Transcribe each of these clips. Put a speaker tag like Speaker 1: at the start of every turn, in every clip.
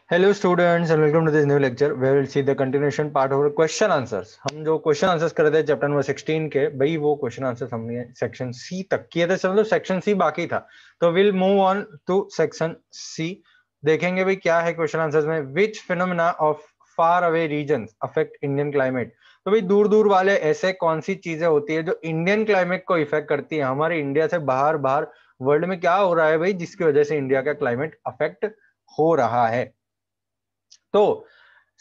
Speaker 1: Hello students and welcome to this new lecture where we'll see the continuation part of our question answers। हम जो question answers कर रहे थे chapter number 16 के, भाई वो क्वेश्चन आंसर्स हमने सेक्शन सी तक किए थे, मतलब सेक्शन सी बाकी था। तो will move on to section C. देखेंगे भाई क्या है क्वेश्चन आंसर्स में। Which phenomena of far away regions affect Indian climate. तो भाई दूर दूर वाले ऐसे कौन सी चीजें होती है जो इंडियन क्लाइमेट को इफेक्ट करती है। हमारे इंडिया से बाहर बाहर वर्ल्ड में क्या हो रहा है भाई जिसकी वजह से इंडिया का क्लाइमेट अफेक्ट हो रहा है। तो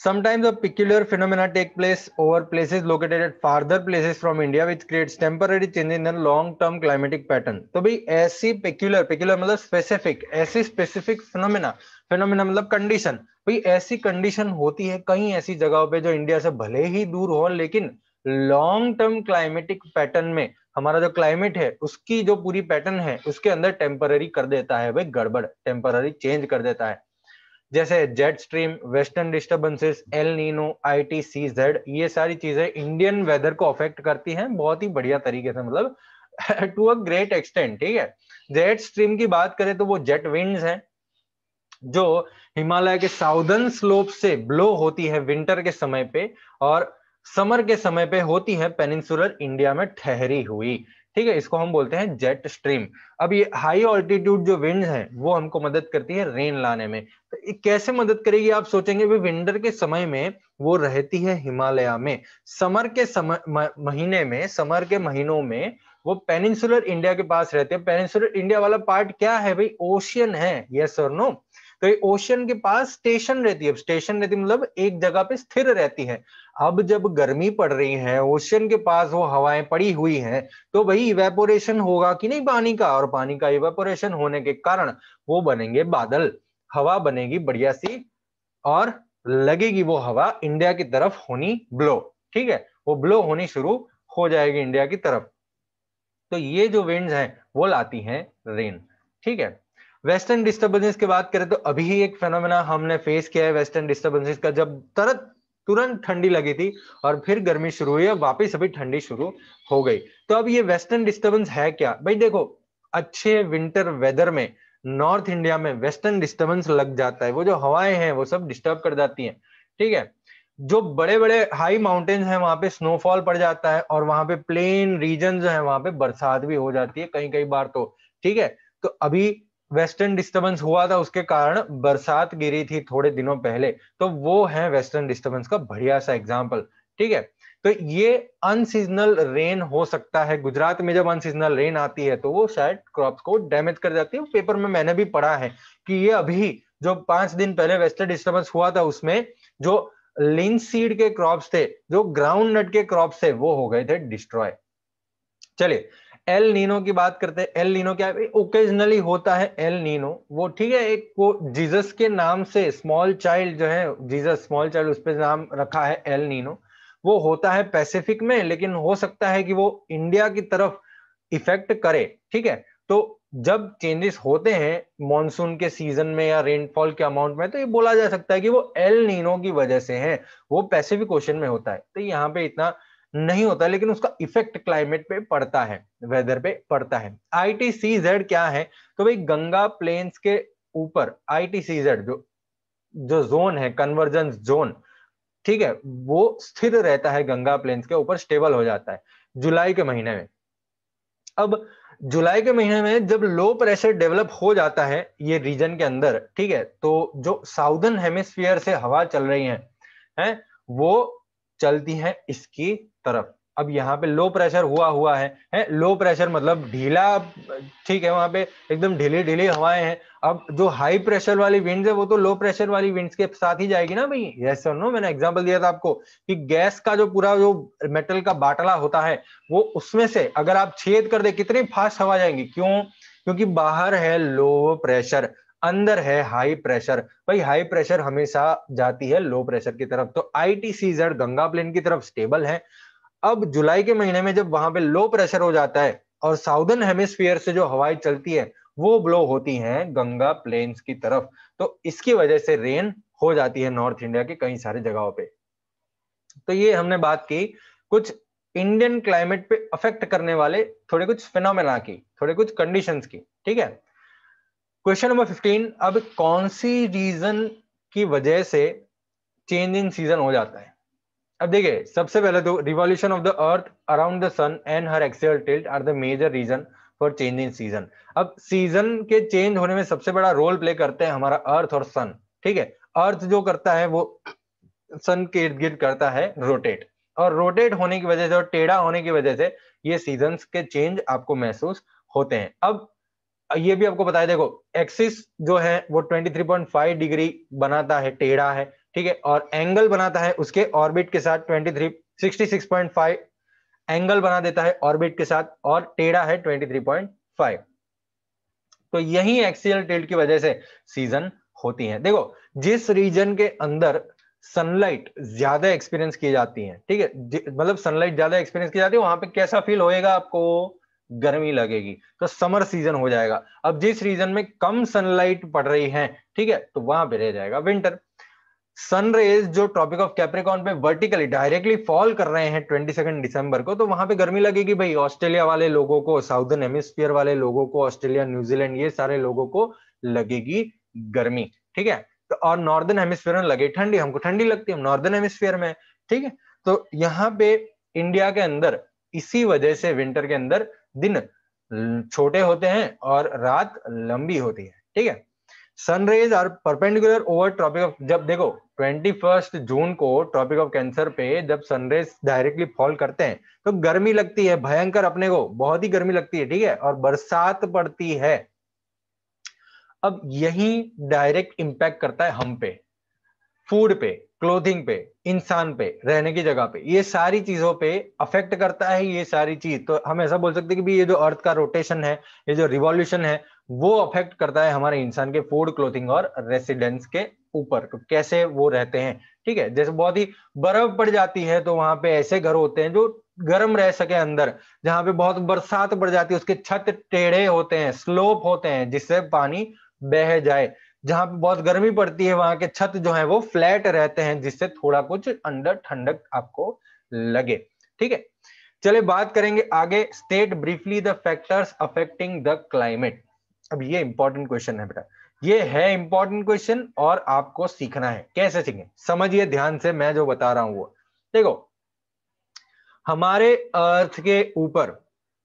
Speaker 1: sometimes a peculiar phenomena take place over places located at farther places from India which creates temporary change in the long term climatic pattern। तो भाई ऐसी peculiar मतलब स्पेसिफिक, ऐसी स्पेसिफिक फिनोमेना मतलब कंडीशन। भाई ऐसी कंडीशन होती है कहीं ऐसी जगहों पे जो इंडिया से भले ही दूर हो लेकिन लॉन्ग टर्म क्लाइमेटिक पैटर्न में हमारा जो क्लाइमेट है उसकी जो पूरी पैटर्न है उसके अंदर टेम्पररी कर देता है भाई गड़बड़, टेम्पररी चेंज कर देता है। जैसे jet stream, western disturbances, El Nino, ITCZ, ये सारी चीजें इंडियन वेदर को अफेक्ट करती हैं बहुत ही बढ़िया तरीके से, मतलब टू अ ग्रेट एक्सटेंट। ठीक है, जेट स्ट्रीम की बात करें तो वो जेट विंड्स हैं जो हिमालय के साउदर्न स्लोप से ब्लो होती है विंटर के समय पे और समर के समय पे होती है पेनिनसुलर इंडिया में ठहरी हुई। ठीक है, इसको हम बोलते हैं जेट स्ट्रीम। अब ये हाई ऑल्टीट्यूड जो विंड्स हैं वो हमको मदद करती है रेन लाने में। तो ये कैसे मदद करेगी आप सोचेंगे, भी विंटर के समय में वो रहती है हिमालय में, समर के समय महीने में, समर के महीनों में वो पेनिनसुलर इंडिया के पास रहते हैं। पेनिनसुलर इंडिया वाला पार्ट क्या है भाई, ओशियन है, यस और नो। तो ये ओशियन के पास स्टेशन रहती है, स्टेशन रहती है मतलब एक जगह पे स्थिर रहती है। अब जब गर्मी पड़ रही है, ओशियन के पास वो हवाएं पड़ी हुई हैं, तो भाई इवेपोरेशन होगा कि नहीं पानी का, और पानी का इवेपोरेशन होने के कारण वो बनेंगे बादल, हवा बनेगी बढ़िया सी और लगेगी वो हवा इंडिया की तरफ होनी ब्लो। ठीक है, वो ब्लो होनी शुरू हो जाएगी इंडिया की तरफ। तो ये जो विंड्स हैं वो लाती हैं रेन। ठीक है, वेस्टर्न डिस्टर्बेंसेस की बात करें तो अभी ही एक फेनोमेना हमने फेस किया है वेस्टर्न डिस्टर्बेंसेस का, जब तुरंत ठंडी लगी थी और फिर गर्मी शुरू हुई और वापस अभी ठंडी शुरू हो गई। तो अब ये वेस्टर्न डिस्टर्बेंस है क्या भाई, देखो अच्छे विंटर वेदर में नॉर्थ इंडिया में वेस्टर्न डिस्टर्बेंस लग जाता है, वो जो हवाएं हैं वो सब डिस्टर्ब कर जाती हैं। ठीक है, जो बड़े बड़े हाई माउंटेन्स हैं वहां पे स्नोफॉल पड़ जाता है और वहां पे प्लेन रीजन जो है वहां पे बरसात भी हो जाती है कई कई बार तो। ठीक है, तो अभी वेस्टर्न डिस्टर्बेंस हुआ था उसके कारण बरसात गिरी थी थोड़े दिनों पहले, तो वो है वेस्टर्न डिस्टर्बेंस का बढ़िया सा एग्जांपल। ठीक है, तो ये अनसीजनल रेन हो सकता है। गुजरात में जब अनसीजनल रेन आती है तो वो शायद क्रॉप्स को डैमेज कर जाती है। पेपर में मैंने भी पढ़ा है कि ये अभी जो 5 दिन पहले वेस्टर्न डिस्टर्बेंस हुआ था उसमें जो लिंसीड के क्रॉप्स थे, जो ग्राउंड नट के क्रॉप्स थे, वो हो गए थे डिस्ट्रॉय। चलिए एल नीनो की बात करते हैं। एल नीनो क्या है, ओकेजनली होता है एल नीनो, वो ठीक है, एक वो जीसस के नाम से स्मॉल चाइल्ड जो है, जीसस स्मॉल चाइल्ड उस पर नाम रखा है एल नीनो। वो होता है पैसिफिक में लेकिन हो सकता है कि वो इंडिया की तरफ इफेक्ट करे। ठीक है, तो जब चेंजेस होते हैं मॉनसून के सीजन में या रेनफॉल के अमाउंट में तो ये बोला जा सकता है कि वो एल नीनो की वजह से है, वो पैसिफिक ओशन में होता है। तो यहाँ पे इतना नहीं होता लेकिन उसका इफेक्ट क्लाइमेट पे पड़ता है, वेदर पे पड़ता है। ITCZ क्या है, तो भाई गंगा प्लेन्स के ऊपर ITCZ जो जो जोन है, कन्वर्जेंस जोन, ठीक है, वो स्थिर रहता है गंगा प्लेन्स के ऊपर, स्टेबल हो जाता है जुलाई के महीने में। अब जुलाई के महीने में जब लो प्रेशर डेवलप हो जाता है ये रीजन के अंदर, ठीक है, तो जो साउदर्न हेमिस्फीयर से हवा चल रही है वो चलती है इसकी तरफ। अब यहाँ पे लो प्रेशर हुआ है लो प्रेशर मतलब ढीला, ठीक है, वहां पे एकदम ढीली ढीली हवाएं हैं। अब जो हाई प्रेशर वाली विंड्स है वो तो लो प्रेशर वाली विंड्स के साथ ही जाएगी ना भाई, यस और नो। मैंने एग्जांपल दिया था आपको कि गैस का जो पूरा जो मेटल का बाटला होता है वो उसमें से अगर आप छेद कर दे कितनी फास्ट हवा जाएंगी, क्यों, क्योंकि बाहर है लो प्रेशर, अंदर है हाई प्रेशर। भाई हाई प्रेशर हमेशा जाती है लो प्रेशर की तरफ। तो ITCZ गंगा प्लेन की तरफ स्टेबल है। अब जुलाई के महीने में जब वहां पे लो प्रेशर हो जाता है और साउदर्न हेमिस्फीयर से जो हवाएं चलती है वो ब्लो होती हैं गंगा प्लेन्स की तरफ, तो इसकी वजह से रेन हो जाती है नॉर्थ इंडिया के कई सारे जगहों पे। तो ये हमने बात की कुछ इंडियन क्लाइमेट पे अफेक्ट करने वाले थोड़े कुछ फिनोमेना की, थोड़े कुछ कंडीशंस की। ठीक है, क्वेश्चन नंबर 15। अब कौन सी रीजन की वजह से चेंज इन सीजन हो जाता है। अब देखिए, सबसे पहले तो revolution of the earth around the sun and her axial tilt are the major reason for change in season. अब सीजन के चेंज होने में सबसे बड़ा रोल प्ले करते हैं हमारा अर्थ और सन। ठीक है, अर्थ जो करता है वो सन के इर्द गिर्द करता है रोटेट, और रोटेट होने की वजह से और टेढ़ा होने की वजह से ये सीजन्स के चेंज आपको महसूस होते हैं। अब ये भी आपको बताया, देखो एक्सिस जो है वो 23.5 डिग्री बनाता है, टेढ़ा है, ठीक है, और एंगल बनाता है उसके ऑर्बिट के साथ 66.5 एंगल बना देता है ऑर्बिट के साथ, और टेढ़ा है 23.5। तो यही एक्सियल टिल्ट की वजह से सीजन होती है। देखो, जिस रीजन के अंदर सनलाइट ज्यादा एक्सपीरियंस की जाती है, ठीक है, मतलब सनलाइट ज्यादा एक्सपीरियंस की जाती है, वहां पे कैसा फील होएगा आपको? गर्मी लगेगी, तो समर सीजन हो जाएगा। अब जिस रीजन में कम सनलाइट पड़ रही है, ठीक है, तो वहां पे रह जाएगा विंटर। सन रेज जो ट्रॉपिक ऑफ कैप्रिकॉर्न पे वर्टिकली डायरेक्टली फॉल कर रहे हैं 22 दिसंबर को, तो वहां पे गर्मी लगेगी भाई। ऑस्ट्रेलिया वाले लोगों को, साउदर्न हेमिस्फीयर वाले लोगों को, ऑस्ट्रेलिया, न्यूजीलैंड, ये सारे लोगों को लगेगी गर्मी, ठीक है। तो और नॉर्दर्न हेमिस्फीयर में लगे ठंडी, हमको ठंडी लगती है, हम नॉर्दर्न हेमिस्फीयर में, ठीक है। तो यहाँ पे इंडिया के अंदर इसी वजह से विंटर के अंदर दिन छोटे होते हैं और रात लंबी होती है, ठीक है। Sunrays are perpendicular over tropic of, जब देखो 21 जून को ट्रॉपिक ऑफ कैंसर पे जब सनरेज डायरेक्टली फॉल करते हैं तो गर्मी लगती है भयंकर, अपने को बहुत ही गर्मी लगती है, ठीक है, और बरसात पड़ती है। अब यही डायरेक्ट इंपैक्ट करता है हम पे, फूड पे, क्लोथिंग पे, इंसान पे, रहने की जगह पे, ये सारी चीजों पे अफेक्ट करता है ये सारी चीज। तो हम ऐसा बोल सकते हैं कि भी ये जो अर्थ का रोटेशन है, ये जो रिवॉल्यूशन है, वो अफेक्ट करता है हमारे इंसान के फूड, क्लोथिंग और रेसिडेंस के ऊपर, तो कैसे वो रहते हैं, ठीक है। जैसे बहुत ही बर्फ पड़ जाती है तो वहां पे ऐसे घर होते हैं जो गर्म रह सके अंदर, जहां पे बहुत बरसात पड़ जाती है उसके छत टेढ़े होते हैं, स्लोप होते हैं जिससे पानी बह जाए। जहां पे बहुत गर्मी पड़ती है वहां के छत जो है वो फ्लैट रहते हैं जिससे थोड़ा कुछ अंदर ठंडक आपको लगे, ठीक है। चलिए बात करेंगे आगे, state briefly the factors affecting the climate. अब ये इंपॉर्टेंट क्वेश्चन है बेटा, ये है इंपॉर्टेंट क्वेश्चन और आपको सीखना है। कैसे सीखें, समझिए ध्यान से, मैं जो बता रहा हूं वो देखो। हमारे अर्थ के ऊपर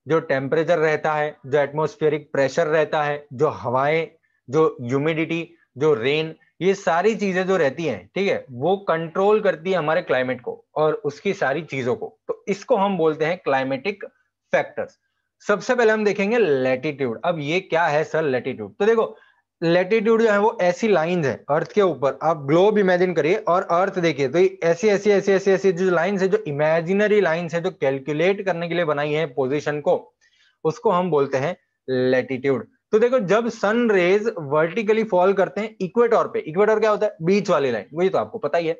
Speaker 1: जो टेम्परेचर रहता है, जो एटमॉस्फेरिक प्रेशर रहता है, जो हवाएं, जो ह्यूमिडिटी, जो रेन, ये सारी चीजें जो रहती हैं, ठीक है, वो कंट्रोल करती है हमारे क्लाइमेट को और उसकी सारी चीजों को। तो इसको हम बोलते हैं क्लाइमेटिक फैक्टर्स। सबसे पहले हम देखेंगे लैटिट्यूड। अब ये क्या है सर लैटिट्यूड? तो देखो, लैटिट्यूड जो है वो ऐसी लाइंस है अर्थ के ऊपर, आप ग्लोब इमेजिन करिए और अर्थ देखिए, तो ऐसी ऐसी ऐसी ऐसी ऐसी जो लाइंस है, जो इमेजिनरी लाइंस है, जो कैलकुलेट करने के लिए बनाई है पोजीशन को, उसको हम बोलते हैं लैटिट्यूड। तो देखो, जब सन रेज वर्टिकली फॉल करते हैं इक्वेटर पे, इक्वेटर क्या होता है? बीच वाली लाइन, वही तो आपको पता ही है।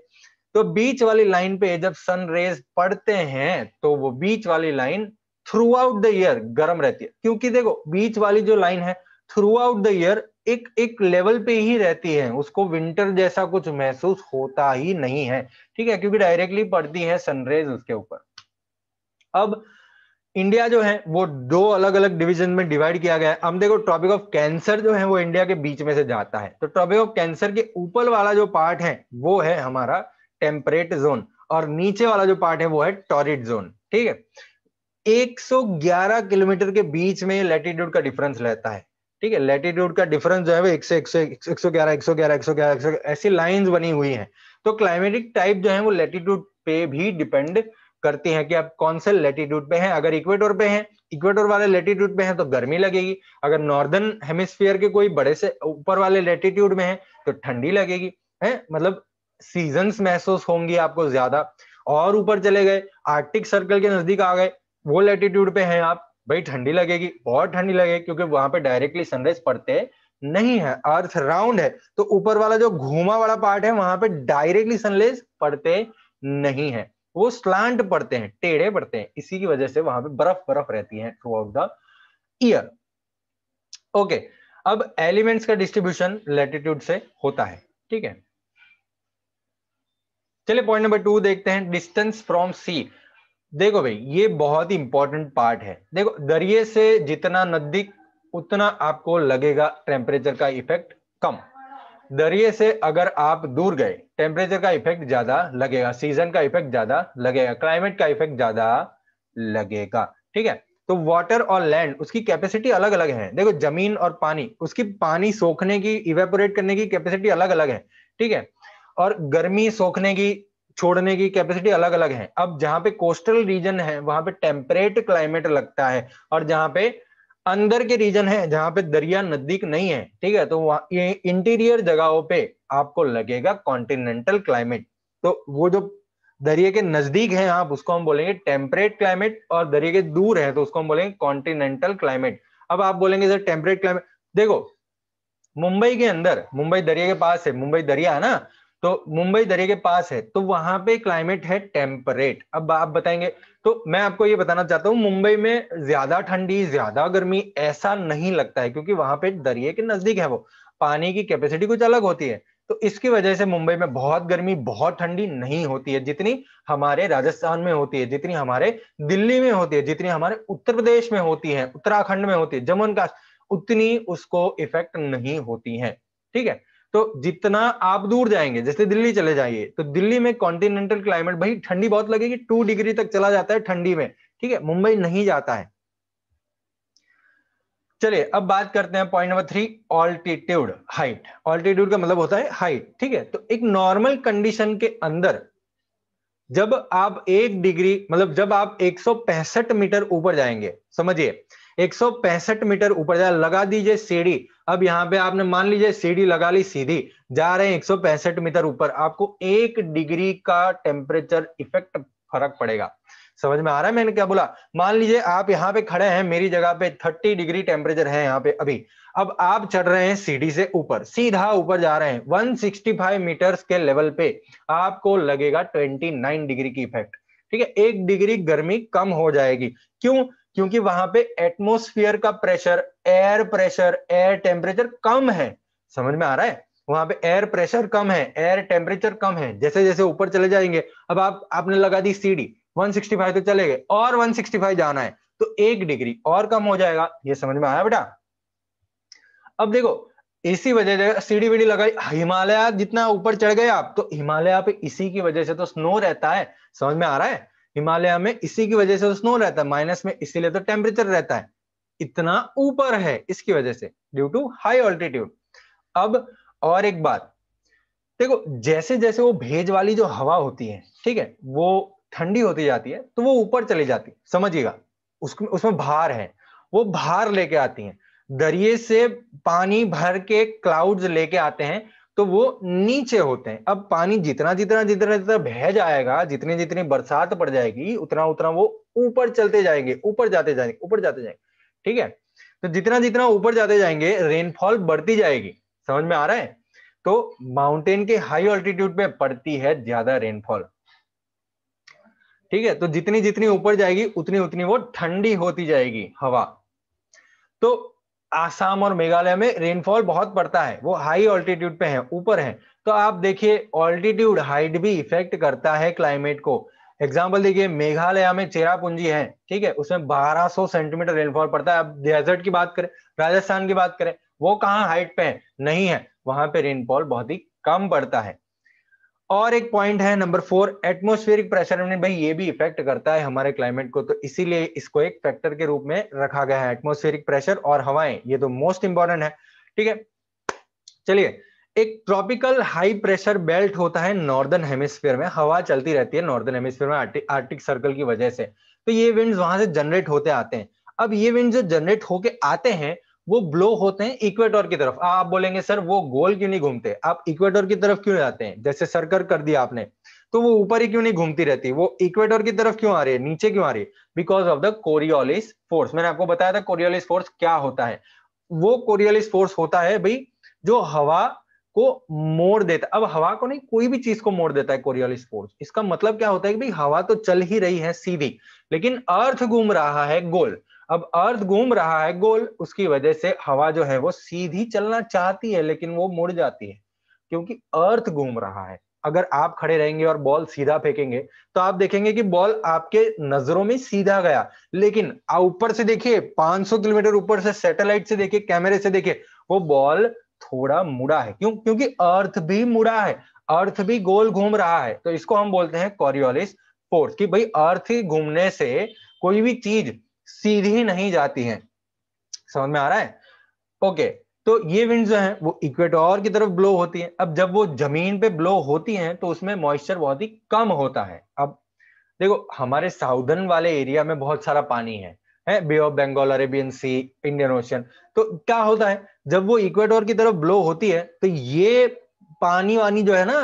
Speaker 1: तो बीच वाली लाइन पे जब सन रेज पड़ते हैं तो वो बीच वाली line through out the year गर्म रहती है, क्योंकि देखो बीच वाली जो लाइन है थ्रू आउट द ईयर एक एक लेवल पे ही रहती है, उसको विंटर जैसा कुछ महसूस होता ही नहीं है, ठीक है, क्योंकि डायरेक्टली पड़ती है सनरेज उसके ऊपर। अब इंडिया जो है वो दो अलग अलग डिवीजन में डिवाइड किया गया है। हम देखो, ट्रॉपिक ऑफ कैंसर जो है वो इंडिया के बीच में से जाता है, तो ट्रॉपिक ऑफ कैंसर के ऊपर वाला जो पार्ट है वो है हमारा टेम्परेट जोन, और नीचे वाला जो पार्ट है वो है टॉरिड जोन, ठीक है। 111 किलोमीटर के बीच में लैटिट्यूड का डिफरेंस रहता है, ठीक है। लैटिट्यूड का डिफरेंस जो है वो 111 111 111 ऐसी लाइंस बनी हुई हैं। तो क्लाइमेटिक टाइप जो है वो लैटिट्यूड पे भी डिपेंड करती है कि आप कौन से लैटिट्यूड पे हैं। अगर इक्वेटर पे हैं, इक्वेटर वाले लैटिट्यूड पे हैं तो गर्मी लगेगी। अगर नॉर्दर्न हेमिस्फीयर के कोई बड़े से ऊपर वाले लैटिट्यूड में है तो ठंडी लगेगी, है, मतलब सीजन्स महसूस होंगी आपको ज्यादा। और ऊपर चले गए, आर्कटिक सर्कल के नजदीक आ गए, वो लैटिट्यूड पे हैं आप, भाई ठंडी लगेगी, बहुत ठंडी लगेगी, क्योंकि वहां पे डायरेक्टली सनराइज पड़ते नहीं है, अर्थ राउंड है। तो ऊपर वाला जो घूमा वाला पार्ट है वहां पे डायरेक्टली सनराइज पड़ते नहीं है, वो स्लांट पड़ते हैं, टेढ़े पड़ते हैं, इसी की वजह से वहां पे बर्फ बर्फ रहती है through out the year. Okay, अब एलिमेंट्स का डिस्ट्रीब्यूशन लैटिट्यूड से होता है, ठीक है। चलिए पॉइंट नंबर 2 देखते हैं, डिस्टेंस फ्रॉम सी। देखो भाई, ये बहुत ही इंपॉर्टेंट पार्ट है। देखो, दरिये से जितना नजदीक उतना आपको लगेगा टेम्परेचर का इफेक्ट कम, दरिये से अगर आप दूर गए, टेम्परेचर का इफेक्ट ज्यादा लगेगा, सीजन का इफेक्ट ज्यादा लगेगा, क्लाइमेट का इफेक्ट ज्यादा लगेगा। ठीक है, तो वाटर और लैंड उसकी कैपेसिटी अलग अलग है। देखो जमीन और पानी, उसकी पानी सोखने की, इवेपोरेट करने की कैपेसिटी अलग अलग है। ठीक है, और गर्मी सोखने की, छोड़ने की कैपेसिटी अलग अलग है। अब जहां पे कोस्टल रीजन है वहां पे टेम्परेट क्लाइमेट लगता है, और जहां पे अंदर के रीजन है, जहां पे दरिया नजदीक नहीं है, ठीक है, तो ये इंटीरियर जगहों पे आपको लगेगा कॉन्टिनेंटल क्लाइमेट। तो वो जो दरिया के नजदीक है आप, उसको हम बोलेंगे टेम्परेट क्लाइमेट, और दरिया के दूर है तो उसको हम बोलेंगे कॉन्टिनेंटल क्लाइमेट। अब आप बोलेंगे सर टेम्परेट क्लाइमेट, देखो मुंबई के अंदर, मुंबई दरिया के पास है, मुंबई दरिया है ना, तो मुंबई दरिया के पास है तो वहां पे क्लाइमेट है टेम्परेट। अब आप बताएंगे, तो मैं आपको ये बताना चाहता हूँ मुंबई में ज्यादा ठंडी ज्यादा गर्मी ऐसा नहीं लगता है, क्योंकि वहां पे दरिया के नजदीक है, वो पानी की कैपेसिटी कुछ अलग होती है। तो इसकी वजह से मुंबई में बहुत गर्मी बहुत ठंडी नहीं होती है, जितनी हमारे राजस्थान में होती है, जितनी हमारे दिल्ली में होती है, जितनी हमारे उत्तर प्रदेश में होती है, उत्तराखंड में होती है, जम्मू एंड कश्मीर, उतनी उसको इफेक्ट नहीं होती है। ठीक है, तो जितना आप दूर जाएंगे, जैसे दिल्ली चले जाइए, तो दिल्ली में कॉन्टिनेंटल क्लाइमेट, भाई ठंडी बहुत लगेगी, 2 डिग्री तक चला जाता है ठंडी में। ठीक है, मुंबई नहीं जाता है। चलिए अब बात करते हैं point number 3, altitude, height. Altitude का मतलब होता है हाइट। ठीक है, तो एक नॉर्मल कंडीशन के अंदर जब आप 1 डिग्री, मतलब जब आप 165 मीटर ऊपर जाएंगे, समझिए 165 मीटर ऊपर जाए, लगा दीजिए सीढ़ी। अब यहां पे आपने मान लीजिए सीढ़ी लगा ली, सीधी जा रहे हैं 165 मीटर ऊपर, आपको 1 डिग्री का टेम्परेचर इफेक्ट फर्क पड़ेगा। समझ में आ रहा है मैंने क्या बोला? मान लीजिए आप यहाँ पे खड़े हैं, मेरी जगह पे 30 डिग्री टेम्परेचर है यहाँ पे अभी। अब आप चढ़ रहे हैं सीढ़ी से ऊपर, सीधा ऊपर जा रहे हैं 165 मीटर्स के लेवल पे, आपको लगेगा 29 डिग्री की इफेक्ट। ठीक है, 1 डिग्री गर्मी कम हो जाएगी। क्यों? क्योंकि वहां पे एटमोस्फियर का प्रेशर, एयर टेम्परेचर कम है। समझ में आ रहा है? वहां पे एयर प्रेशर कम है, एयर टेम्परेचर कम है। जैसे जैसे ऊपर चले जाएंगे, अब आपने लगा दी सीढ़ी, 165 तो चले गए, और 165 जाना है तो 1 डिग्री और कम हो जाएगा। ये समझ में आया बेटा? अब देखो, इसी वजह से सीढ़ी वीढ़ी लगाई, हिमालय जितना ऊपर चढ़ गए आप, तो हिमालय पे इसी की वजह से तो स्नो रहता है। समझ में आ रहा है? हिमालय में इसी की वजह से तो स्नो रहता है, माइनस में, इसीलिए तो टेम्परेचर रहता है इतना ऊपर है, इसकी वजह से, ड्यू टू हाई ऑल्टीट्यूड। अब और एक बात, देखो जैसे जैसे वो भेज वाली जो हवा होती है, ठीक है, वो ठंडी होती जाती है तो वो ऊपर चली जाती है, समझिएगा, उसमें भार है, वो भार लेके आती है। दरिये से पानी भर के क्लाउड्स लेके आते हैं तो वो नीचे होते हैं। अब पानी जितना जितना जितना जितना बह जाएगा, जितनी जितनी बरसात पड़ जाएगी, उतना उतना वो ऊपर चलते जाएंगे, ऊपर जाते जाएंगे, ऊपर जाते जाएंगे। ठीक है, तो जितना जितना ऊपर जाते जाएंगे रेनफॉल बढ़ती जाएगी। समझ में आ रहा है? तो माउंटेन के हाई ऑल्टीट्यूड पे पड़ती है ज्यादा रेनफॉल। ठीक है, तो जितनी जितनी ऊपर जाएगी उतनी उतनी वो ठंडी होती जाएगी हवा। तो आसाम और मेघालय में रेनफॉल बहुत पड़ता है, वो हाई ऑल्टीट्यूड पे है, ऊपर है। तो आप देखिए ऑल्टीट्यूड हाइट भी इफेक्ट करता है क्लाइमेट को। एग्जाम्पल देखिए, मेघालय में चेरापूंजी है, ठीक है, उसमें 1200 सेंटीमीटर रेनफॉल पड़ता है। अब डेजर्ट की बात करें, राजस्थान की बात करें, वो कहाँ हाइट पे है? नहीं है, वहां पे रेनफॉल बहुत ही कम पड़ता है। और एक पॉइंट है नंबर 4, एटमोस्फेरिक प्रेशर में, भाई ये भी इफेक्ट करता है हमारे क्लाइमेट को, तो इसीलिए इसको एक फैक्टर के रूप में रखा गया है। एटमोस्फेरिक प्रेशर और हवाएं, ये तो मोस्ट इंपॉर्टेंट है। ठीक है, चलिए, एक ट्रॉपिकल हाई प्रेशर बेल्ट होता है नॉर्दर्न हेमिस्फीयर में, हवा चलती रहती है नॉर्दर्न हेमिस्फीयर में आर्टिक सर्कल की वजह से। तो ये विंड्स वहां से जनरेट होते आते हैं। अब ये विंड जो जनरेट होके आते हैं वो ब्लो होते हैं इक्वेटर की तरफ। आप बोलेंगे सर वो गोल क्यों नहीं घूमते, आप इक्वेटर की तरफ क्यों जाते हैं? जैसे सर्कल कर दिया आपने, तो वो ऊपर ही क्यों नहीं घूमती रहती, वो इक्वेटर की तरफ क्यों आ रही है, नीचे क्यों आ रही है? Because of the Coriolis force. मैंने आपको बताया था कोरियोलिस फोर्स क्या होता है। वो कोरियोलिस फोर्स होता है भाई जो हवा को मोड़ देता है। अब हवा को नहीं, कोई भी चीज को मोड़ देता है कोरियोलिस फोर्स। इसका मतलब क्या होता है कि भाई हवा तो चल ही रही है सीधी, लेकिन अर्थ घूम रहा है गोल। अब अर्थ घूम रहा है गोल, उसकी वजह से हवा जो है वो सीधी चलना चाहती है लेकिन वो मुड़ जाती है, क्योंकि अर्थ घूम रहा है। अगर आप खड़े रहेंगे और बॉल सीधा फेंकेंगे तो आप देखेंगे कि बॉल आपके नजरों में सीधा गया, लेकिन ऊपर से देखिए, 500 किलोमीटर ऊपर से, सैटेलाइट से देखिए, कैमरे से देखिए, वो बॉल थोड़ा मुड़ा है। क्यों? क्योंकि अर्थ भी मुड़ा है, अर्थ भी गोल घूम रहा है, तो इसको हम बोलते हैं कॉरियोलिस फोर्स, कि भाई अर्थ ही घूमने से कोई भी चीज सीधी नहीं जाती है। समझ में आ रहा है? ओके, तो ये विंड जो है वो इक्वेटर की तरफ ब्लो होती है। अब जब वो जमीन पे ब्लो होती हैं तो उसमें मॉइस्चर बहुत ही कम होता है। अब देखो, हमारे साउदर्न वाले एरिया में बहुत सारा पानी है Bay of Bengal, Arabian Sea, Indian Ocean. तो क्या होता है, जब वो इक्वेटर की तरफ ब्लो होती है तो ये पानी वानी जो है ना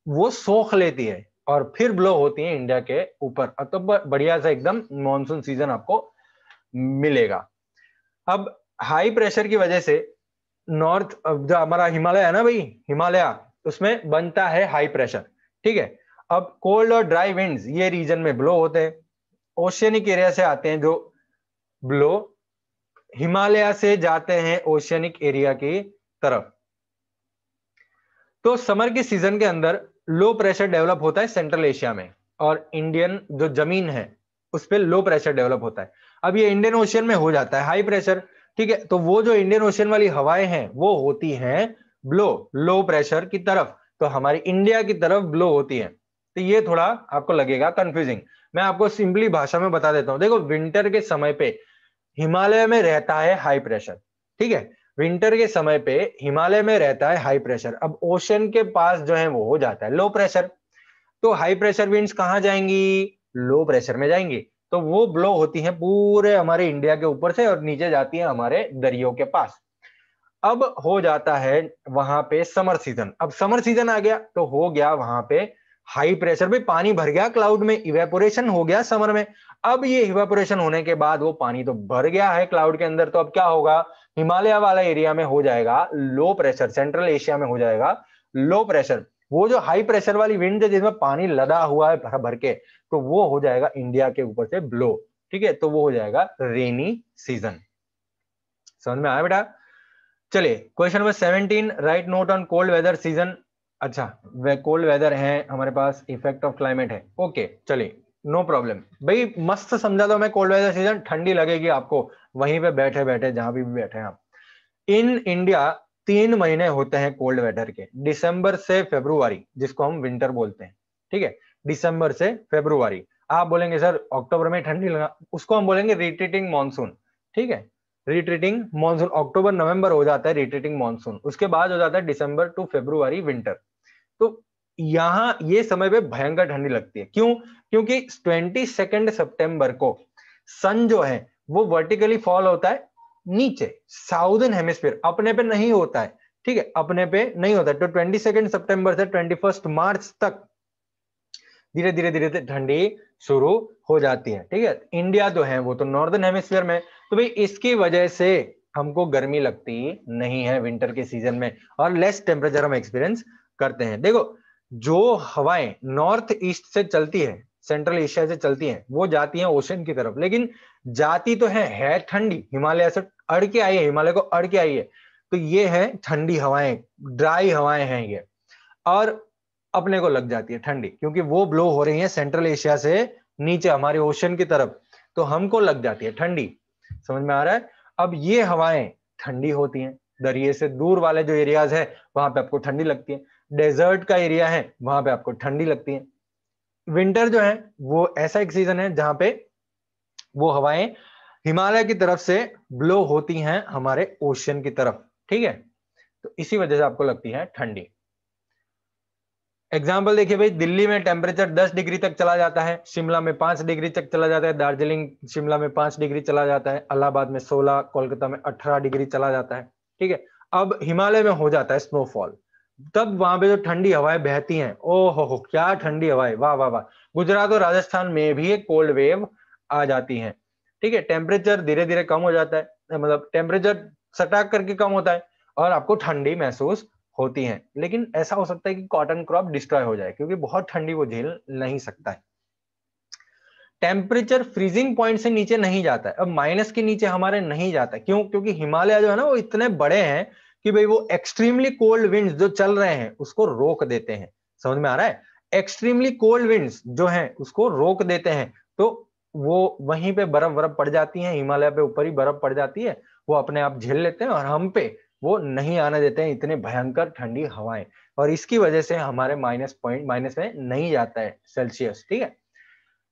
Speaker 1: वो सोख लेती है और फिर ब्लो होती है इंडिया के ऊपर, तो बढ़िया सा एकदम मॉनसून सीजन आपको मिलेगा। अब हाई प्रेशर की वजह से नॉर्थ, जो हमारा हिमालय है ना भाई, हिमालय उसमें बनता है हाई प्रेशर, ठीक है। अब कोल्ड और ड्राई विंड्स ये रीजन में ब्लो होते हैं, ओशियनिक एरिया से आते हैं जो ब्लो हिमालय से जाते हैं ओशियनिक एरिया की तरफ। तो समर के सीजन के अंदर लो प्रेशर डेवलप होता है सेंट्रल एशिया में, और इंडियन जो जमीन है उस पर लो प्रेशर डेवलप होता है। अब ये इंडियन ओशियन में हो जाता है हाई प्रेशर, ठीक है। तो वो जो इंडियन ओशियन वाली हवाएं हैं वो होती हैं ब्लो लो प्रेशर की तरफ, तो हमारी इंडिया की तरफ ब्लो होती है। तो ये थोड़ा आपको लगेगा कंफ्यूजिंग, मैं आपको सिंपली भाषा में बता देता हूं। देखो, विंटर के समय पे हिमालय में रहता है हाई प्रेशर, ठीक है। विंटर के समय पे हिमालय में रहता है हाई प्रेशर, अब ओशन के पास जो है वो हो जाता है लो प्रेशर, तो हाई प्रेशर विंड्स कहां जाएंगी? लो प्रेशर में जाएंगी, तो वो ब्लो होती हैं पूरे हमारे इंडिया के ऊपर से और नीचे जाती है हमारे दरियों के पास। अब हो जाता है वहां पे समर सीजन। अब समर सीजन आ गया तो हो गया वहां पे हाई प्रेशर में, पानी भर गया क्लाउड में, इवेपोरेशन हो गया समर में। अब ये इवेपोरेशन होने के बाद वो पानी तो भर गया है क्लाउड के अंदर, तो अब क्या होगा, हिमालय वाला एरिया में हो जाएगा लो प्रेशर, सेंट्रल एशिया में हो जाएगा लो प्रेशर। वो जो हाई प्रेशर वाली विंड है जिसमें पानी लदा हुआ है भर भर के, तो वो हो जाएगा इंडिया के ऊपर से ब्लो, ठीक है। तो वो हो जाएगा रेनी सीजन। समझ में आया बेटा? चलिए question number 17, right note on cold weather season. अच्छा, वे कोल्ड वेदर है हमारे पास, इफेक्ट ऑफ क्लाइमेट है, ओके चलिए नो प्रॉब्लम भाई, मस्त समझा दो मैं। कोल्ड वेदर सीजन ठंडी लगेगी आपको वहीं पे बैठे बैठे, जहां भी बैठे हैं आप। इन इंडिया 3 महीने होते हैं कोल्ड वेदर के, दिसंबर से फरवरी, जिसको हम विंटर बोलते हैं, ठीक है। दिसंबर से फरवरी। आप बोलेंगे सर अक्टूबर में ठंडी लगा, उसको हम बोलेंगे रिट्रीटिंग मानसून, ठीक है। रिट्रीटिंग मानसून अक्टूबर नवंबर हो जाता है रिट्रीटिंग मानसून, उसके बाद हो जाता है दिसंबर टू फरवरी विंटर। तो यहाँ ये समय पे भयंकर ठंडी लगती है। क्यों? क्योंकि 22 सितंबर को सन जो है वो वर्टिकली फॉल होता है नीचे, साउदर्न हेमिस्फीयर, अपने पे नहीं होता है, ठीक है, अपने पे नहीं होता है। तो 22 सितंबर से 21 मार्च तक धीरे धीरे धीरे धीरे ठंडी शुरू हो जाती है, ठीक है। इंडिया जो है वो तो नॉर्दर्न हेमिस्फीयर में, तो भाई इसकी वजह से हमको गर्मी लगती नहीं है विंटर के सीजन में, और लेस टेम्परेचर हम एक्सपीरियंस करते हैं। देखो, जो हवाएं नॉर्थ ईस्ट से चलती है, सेंट्रल एशिया से चलती हैं, वो जाती हैं ओशन की तरफ, लेकिन जाती तो है ठंडी, हिमालय से अड़ के आई है, हिमालय को अड़ के आई है, तो ये है ठंडी हवाएं, ड्राई हवाएं हैं ये, और अपने को लग जाती है ठंडी, क्योंकि वो ब्लो हो रही है सेंट्रल एशिया से नीचे हमारे ओशन की तरफ, तो हमको लग जाती है ठंडी। समझ में आ रहा है? अब ये हवाएं ठंडी होती हैं, दरिये से दूर वाले जो एरियाज है वहां पे आपको ठंडी लगती है, डेजर्ट का एरिया है वहां पे आपको ठंडी लगती है। विंटर जो है वो ऐसा एक सीजन है जहां पे वो हवाएं हिमालय की तरफ से ब्लो होती हैं हमारे ओशन की तरफ, ठीक है। तो इसी वजह से आपको लगती है ठंडी। एग्जाम्पल देखिए भाई, दिल्ली में टेम्परेचर 10 डिग्री तक चला जाता है, शिमला में 5 डिग्री तक चला जाता है, दार्जिलिंग शिमला में 5 डिग्री चला जाता है, इलाहाबाद में 16, कोलकाता में 18 डिग्री चला जाता है, ठीक है। अब हिमालय में हो जाता है स्नोफॉल, तब वहां पे जो ठंडी हवाएं बहती हैं, ओ हो क्या ठंडी हवाएं, वाह वाह वाह। गुजरात और राजस्थान में भी एक कोल्ड वेव आ जाती है, ठीक है। टेम्परेचर धीरे धीरे कम हो जाता है, मतलब टेम्परेचर सटाक करके कम होता है और आपको ठंडी महसूस होती हैं। लेकिन ऐसा हो सकता है कि कॉटन क्रॉप डिस्ट्रॉय हो जाए, क्योंकि बहुत ठंडी वो झेल नहीं सकता है। टेम्परेचर फ्रीजिंग पॉइंट से नीचे नहीं जाता है, अब माइनस के नीचे हमारे नहीं जाता। क्यों? क्योंकि हिमालय जो है ना वो इतने बड़े हैं कि भाई वो एक्सट्रीमली कोल्ड विंड्स जो चल रहे हैं उसको रोक देते हैं। समझ में आ रहा है? एक्सट्रीमली कोल्ड विंड्स जो हैं उसको रोक देते हैं, तो वो वहीं पे बर्फ बर्फ पड़ जाती है, हिमालय पे ऊपर ही बर्फ पड़ जाती है, वो अपने आप झेल लेते हैं और हम पे वो नहीं आने देते हैं इतने भयंकर ठंडी हवाएं, और इसकी वजह से हमारे माइनस में नहीं जाता है सेल्सियस, ठीक है।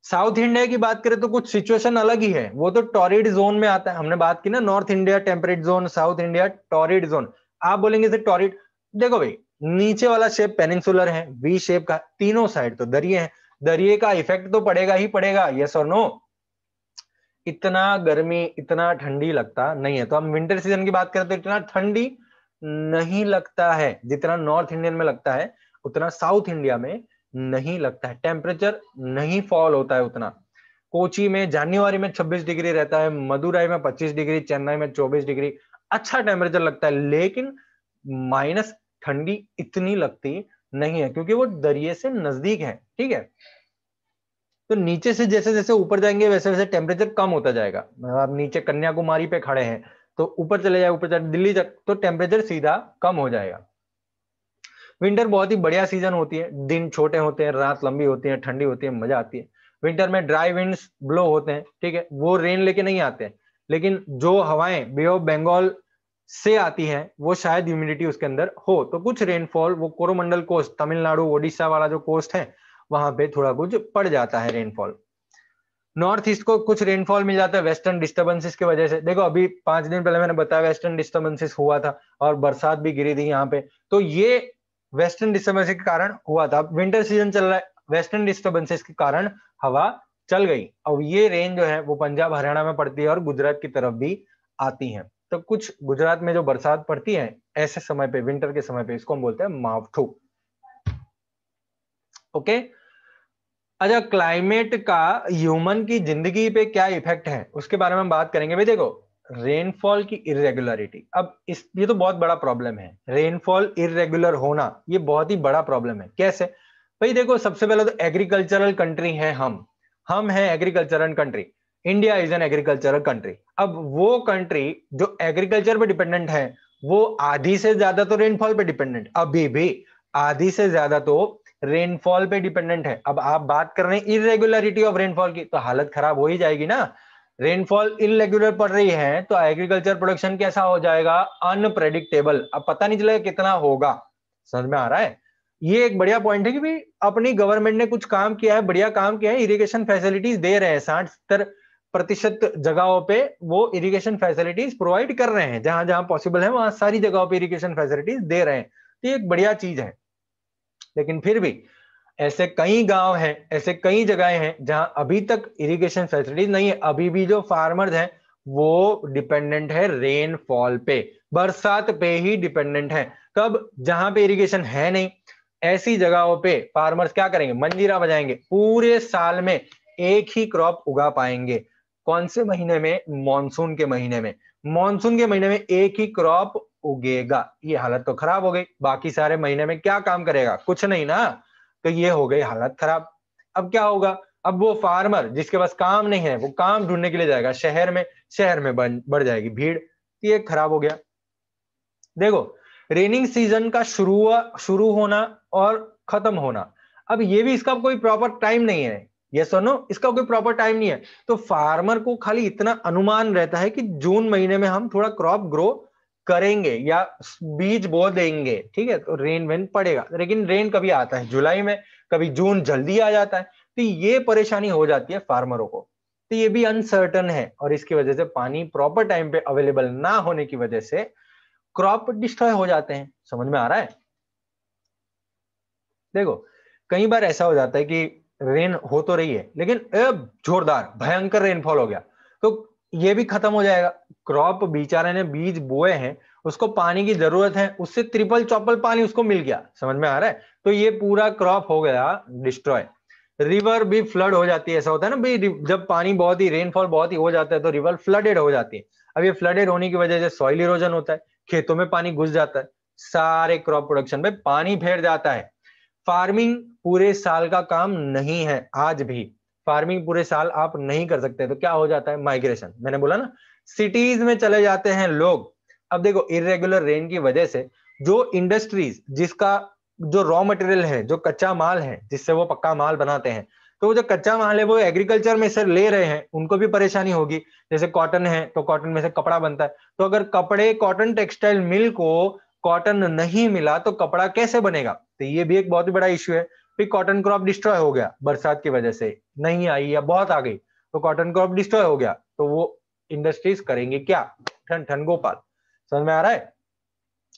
Speaker 1: साउथ इंडिया की बात करें तो कुछ सिचुएशन अलग ही है, वो तो टॉरिड जोन में आता है। हमने बात की ना, north India temperate zone, south India torrid zone. आप बोलेंगे से टॉरिड, देखो भाई नीचे वाला शेप पेनिनसुलर है, वी शेप का, तीनों साइड तो दरिये हैं, दरिये का इफेक्ट तो पड़ेगा ही पड़ेगा, यस और नो। इतना गर्मी इतना ठंडी लगता नहीं है। तो हम विंटर सीजन की बात करें तो इतना ठंडी नहीं लगता है, जितना नॉर्थ इंडियन में लगता है उतना साउथ इंडिया में नहीं लगता है। टेम्परेचर नहीं फॉल होता है उतना। कोची में जनवरी में 26 डिग्री रहता है, मदुराई में 25 डिग्री, चेन्नई में 24 डिग्री, अच्छा टेम्परेचर लगता है, लेकिन माइनस ठंडी इतनी लगती नहीं है, क्योंकि वो दरिये से नजदीक है, ठीक है। तो नीचे से जैसे जैसे ऊपर जाएंगे वैसे वैसे टेम्परेचर कम होता जाएगा। आप नीचे कन्याकुमारी पे खड़े हैं तो ऊपर चले जाए, ऊपर चले दिल्ली तक, तो टेम्परेचर सीधा कम हो जाएगा। विंटर बहुत ही बढ़िया सीजन होती है, दिन छोटे होते हैं, रात लंबी होती है, ठंडी होती है, मजा आती है। विंटर में ड्राई विंड्स ब्लो होते हैं, ठीक है, वो रेन लेके नहीं आते हैं, लेकिन जो हवाएं बे ऑफ बंगाल से आती हैं वो शायद ह्यूमिडिटी उसके अंदर हो, तो कुछ रेनफॉल वो कोरोमंडल कोस्ट, तमिलनाडु ओडिशा वाला जो कोस्ट है वहां पे थोड़ा कुछ पड़ जाता है रेनफॉल। नॉर्थ ईस्ट को कुछ रेनफॉल मिल जाता है वेस्टर्न डिस्टर्बेंसेस की वजह से। देखो अभी 5 दिन पहले मैंने बताया वेस्टर्न डिस्टर्बेंसेस हुआ था और बरसात भी गिरी थी यहाँ पे, तो ये वेस्टर्न डिस्टर्बेंसेस के कारण हुआ था। विंटर सीजन चल रहा है, वेस्टर्न डिस्टर्बेंसेस के कारण हवा चल गई, और ये रेन जो है वो पंजाब हरियाणा में पड़ती है और गुजरात की तरफ भी आती है। तो कुछ गुजरात में जो बरसात पड़ती है ऐसे समय पे, विंटर के समय पे, इसको हम बोलते हैं मावठू। ओके, अच्छा क्लाइमेट का ह्यूमन की जिंदगी पे क्या इफेक्ट है उसके बारे में हम बात करेंगे। भाई देखो, रेनफॉल की इरेगुलरिटी, अब इस ये तो बहुत बड़ा प्रॉब्लम है, रेनफॉल इरेगुलर होना ये बहुत ही बड़ा प्रॉब्लम है। कैसे? भाई देखो, सबसे पहले तो एग्रीकल्चरल कंट्री है हम हैं agricultural country, India is an agricultural country. अब वो कंट्री जो एग्रीकल्चर पे डिपेंडेंट है वो आधी से ज्यादा तो रेनफॉल पे डिपेंडेंट, अभी भी आधी से ज्यादा तो रेनफॉल पे डिपेंडेंट है। अब आप बात कर रहे हैं इरेगुलरिटी ऑफ रेनफॉल की, तो हालत खराब हो ही जाएगी ना। रेनफॉल इरेगुलर पड़ रही है तो एग्रीकल्चर प्रोडक्शन कैसा हो जाएगा? अनप्रेडिक्टेबल। अब पता नहीं चलेगा कितना होगा। समझ में आ रहा है? ये एक बढ़िया पॉइंट है कि भाई अपनी गवर्नमेंट ने कुछ काम किया है, बढ़िया काम किया है, इरिगेशन फैसिलिटीज दे रहे हैं, 60-70% जगहों पे वो इरिगेशन फैसिलिटीज प्रोवाइड कर रहे हैं, जहां जहां पॉसिबल है वहां सारी जगहों पे इरिगेशन फैसिलिटीज दे रहे हैं, तो ये एक बढ़िया चीज है। लेकिन फिर भी ऐसे कई गांव हैं, ऐसे कई जगहें हैं जहां अभी तक इरिगेशन फैसिलिटीज नहीं है। अभी भी जो फार्मर्स हैं वो डिपेंडेंट है रेनफॉल पे, बरसात पे ही डिपेंडेंट है। कब? जहां पे इरिगेशन है नहीं, ऐसी जगहों पे फार्मर्स क्या करेंगे? मंजीरा बजाएंगे, पूरे साल में एक ही क्रॉप उगा पाएंगे। कौन से महीने में? मॉनसून के महीने में। मॉनसून के महीने में एक ही क्रॉप उगेगा। ये हालत तो खराब हो गई, बाकी सारे महीने में क्या काम करेगा? कुछ नहीं ना, तो ये हो गई हालत खराब। अब क्या होगा? अब वो फार्मर जिसके पास काम नहीं है वो काम ढूंढने के लिए जाएगा शहर में, शहर में बढ़ जाएगी भीड़, ये खराब हो गया। देखो, रेनिंग सीजन का शुरू होना और खत्म होना, अब ये भी इसका कोई प्रॉपर टाइम नहीं है, यस और नो, इसका कोई प्रॉपर टाइम नहीं है। तो फार्मर को खाली इतना अनुमान रहता है कि जून महीने में हम थोड़ा क्रॉप ग्रो करेंगे या बीज बो देंगे, ठीक है, तो रेन वेन पड़ेगा। लेकिन रेन कभी आता है जुलाई में, कभी जून जल्दी आ जाता है, तो ये परेशानी हो जाती है फार्मरों को। तो ये भी अनसर्टन है, और इसकी वजह से पानी प्रॉपर टाइम पे अवेलेबल ना होने की वजह से क्रॉप डिस्ट्रॉय हो जाते हैं। समझ में आ रहा है? देखो, कई बार ऐसा हो जाता है कि रेन हो तो रही है लेकिन जोरदार भयंकर रेनफॉल हो गया, तो ये भी खत्म हो जाएगा। क्रॉप बेचारे ने बीज बोए हैं, उसको पानी की जरूरत है, उससे ट्रिपल चौपल पानी उसको मिल गया। समझ में आ रहा है? तो ये पूरा क्रॉप हो गया डिस्ट्रॉय। रिवर भी फ्लड हो जाती है, ऐसा होता है ना भाई, जब पानी बहुत ही रेनफॉल बहुत ही हो जाता है तो रिवर फ्लडेड हो जाती है। अब ये फ्लडेड होने की वजह से सॉइल इरोजन होता है, खेतों में पानी घुस जाता है, सारे क्रॉप प्रोडक्शन में पानी फेर जाता है। फार्मिंग पूरे साल का काम नहीं है, आज भी फार्मिंग पूरे साल आप नहीं कर सकते, तो क्या हो जाता है? माइग्रेशन, मैंने बोला ना, सिटीज में चले जाते हैं लोग। अब देखो, इरेगुलर रेन की वजह से जो इंडस्ट्रीज जिसका जो रॉ मटेरियल है, जो कच्चा माल है जिससे वो पक्का माल बनाते हैं, तो वो जो कच्चा माल है वो एग्रीकल्चर में से ले रहे हैं, उनको भी परेशानी होगी। जैसे कॉटन है तो कॉटन में से कपड़ा बनता है, तो अगर कपड़े कॉटन टेक्सटाइल मिल को कॉटन नहीं मिला तो कपड़ा कैसे बनेगा? तो ये भी एक बहुत ही बड़ा इश्यू है। फिर कॉटन क्रॉप डिस्ट्रॉय हो गया बरसात की वजह से, नहीं आई या बहुत आ गई तो कॉटन क्रॉप डिस्ट्रॉय हो गया, तो वो इंडस्ट्रीज करेंगे क्या? ठन ठन गोपाल, समझ में आ रहा है?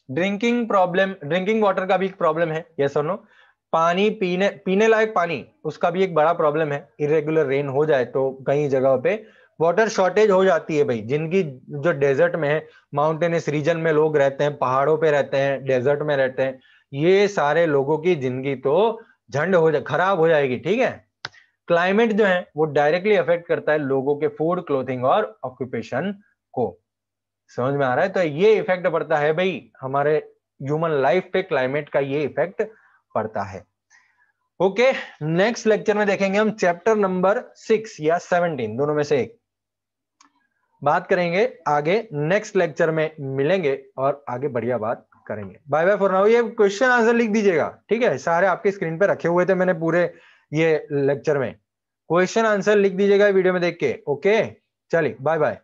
Speaker 1: ड्रिंकिंग वाटर का भी एक प्रॉब्लम है, यस और नो। पानी पीने लायक पानी, उसका भी एक बड़ा प्रॉब्लम है। इरेगुलर रेन हो जाए तो कई जगहों पे वाटर शॉर्टेज हो जाती है भाई। जिनकी जो डेजर्ट में है, माउंटेनस रीजन में लोग रहते हैं, पहाड़ों पे रहते हैं, डेजर्ट में रहते हैं, ये सारे लोगों की जिंदगी तो झंड हो जाए, खराब हो जाएगी, ठीक है। क्लाइमेट जो है वो डायरेक्टली अफेक्ट करता है लोगों के फूड, क्लोथिंग और ऑक्यूपेशन को। समझ में आ रहा है? तो ये इफेक्ट पड़ता है भाई हमारे ह्यूमन लाइफ पे, क्लाइमेट का ये इफेक्ट पड़ता है। ओके, नेक्स्ट लेक्चर में देखेंगे हम चैप्टर नंबर 6 या 17, दोनों में से एक बात करेंगे। आगे नेक्स्ट लेक्चर में मिलेंगे और आगे बढ़िया बात करेंगे। Bye bye for now. ये क्वेश्चन आंसर लिख दीजिएगा, ठीक है? सारे आपके स्क्रीन पे रखे हुए थे मैंने पूरे ये लेक्चर में। क्वेश्चन आंसर लिख दीजिएगा वीडियो में देख के। ओके, चलिए बाय बाय।